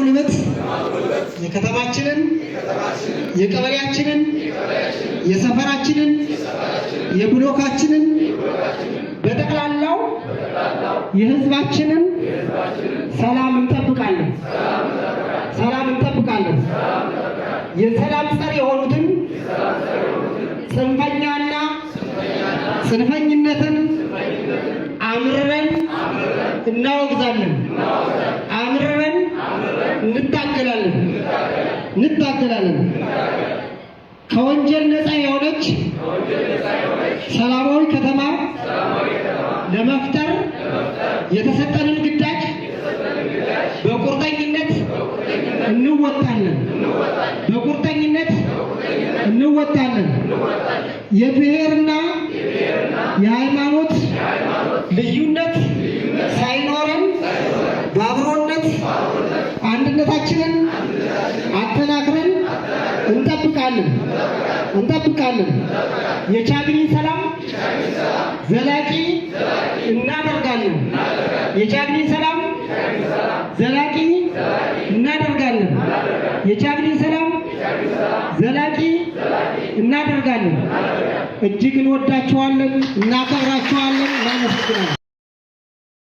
ጉልበት የከተማችንን የቀበሌያችንን የሰፈራችንን የብሎካችንን በጠቅላላው የህዝባችንን ሰላም እንጠብቃለን። የሰላም ጸር የሆኑትን ጽንፈኛና ጽንፈኝነትን አምርረን እናወግዛለን። አምርረን እንታገላለን። ከወንጀል ነፃ የሆነች ሰላማዊ ከተማ ለመፍጠር የተሰጠንን ግዳጅ በቁርጠኝነት እንወጣለን። የብሔርና የሃይማኖት ልዩነት ሳይኖረን በአብሮነት አንድነታችንን አጠናክረን እንጠብቃለን። የቻግኒ ሰላም ዘላቂ እናደርጋለን። የቻግኒ ሰላም ዘላቂ እናደርጋለን። እጅግ እንወዳችኋለን፣ እናከብራችኋለን። እናመሰግናለን።